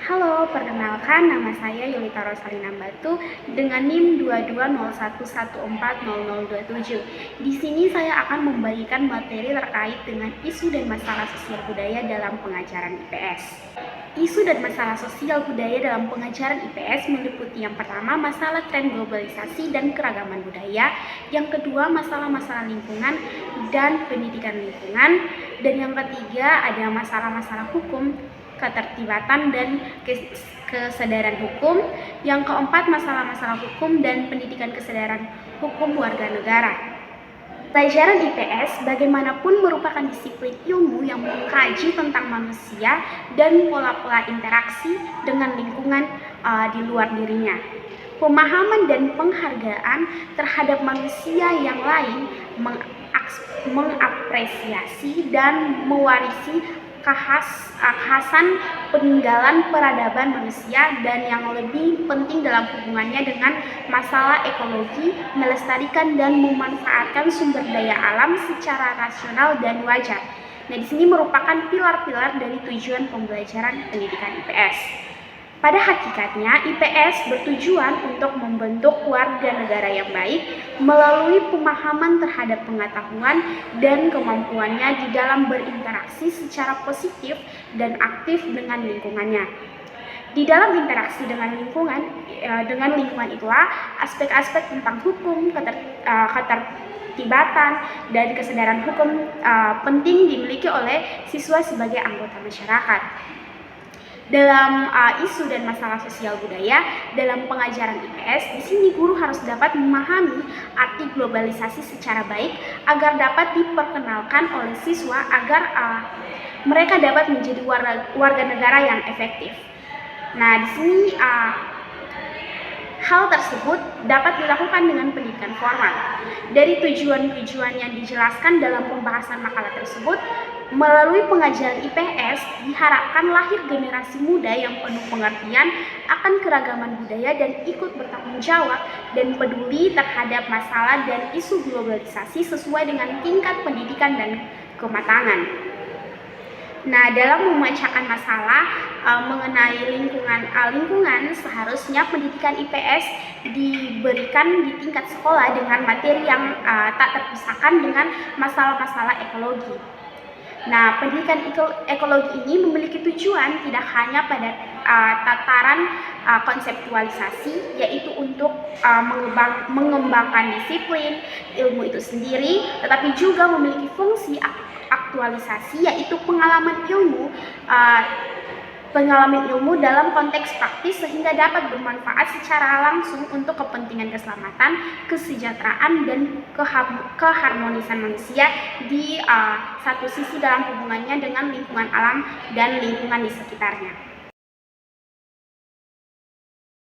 Halo, perkenalkan nama saya Yulita Rosalina Batu dengan NIM 2201140027. Di sini saya akan membagikan materi terkait dengan isu dan masalah sosial budaya dalam pengajaran IPS. Isu dan masalah sosial budaya dalam pengajaran IPS meliputi yang pertama masalah tren globalisasi dan keragaman budaya, yang kedua masalah-masalah lingkungan dan pendidikan lingkungan, dan yang ketiga ada masalah-masalah hukum, keterlibatan dan kesadaran hukum. Yang keempat, masalah-masalah hukum dan pendidikan kesadaran hukum warga negara. Pelajaran IPS bagaimanapun merupakan disiplin ilmu yang mengkaji tentang manusia dan pola-pola interaksi dengan lingkungan di luar dirinya. Pemahaman dan penghargaan terhadap manusia yang lain, mengapresiasi dan mewarisi kekhasan peninggalan peradaban manusia, dan yang lebih penting dalam hubungannya dengan masalah ekologi, melestarikan dan memanfaatkan sumber daya alam secara rasional dan wajar. Nah, di sini merupakan pilar-pilar dari tujuan pembelajaran pendidikan IPS. Pada hakikatnya, IPS bertujuan untuk membentuk warga negara yang baik melalui pemahaman terhadap pengetahuan dan kemampuannya di dalam berinteraksi secara positif dan aktif dengan lingkungannya. Di dalam interaksi dengan lingkungan itulah aspek-aspek tentang hukum, keterlibatan, dan kesadaran hukum penting dimiliki oleh siswa sebagai anggota masyarakat. Dalam isu dan masalah sosial budaya dalam pengajaran IPS, di sini guru harus dapat memahami arti globalisasi secara baik agar dapat diperkenalkan oleh siswa agar mereka dapat menjadi warga negara yang efektif. Nah, di sini hal tersebut dapat dilakukan dengan pendidikan formal. Dari tujuan-tujuan yang dijelaskan dalam pembahasan makalah tersebut, melalui pengajaran IPS diharapkan lahir generasi muda yang penuh pengertian akan keragaman budaya dan ikut bertanggung jawab dan peduli terhadap masalah dan isu globalisasi sesuai dengan tingkat pendidikan dan kematangan. Nah, dalam memecahkan masalah mengenai lingkungan, seharusnya pendidikan IPS diberikan di tingkat sekolah dengan materi yang tak terpisahkan dengan masalah-masalah ekologi. Nah, pendidikan ekologi ini memiliki tujuan tidak hanya pada tataran konseptualisasi, yaitu untuk mengembangkan disiplin ilmu itu sendiri, tetapi juga memiliki fungsi aktualisasi, yaitu pengalaman ilmu dalam konteks praktis sehingga dapat bermanfaat secara langsung untuk kepentingan keselamatan, kesejahteraan, dan keharmonisan manusia di satu sisi dalam hubungannya dengan lingkungan alam dan lingkungan di sekitarnya.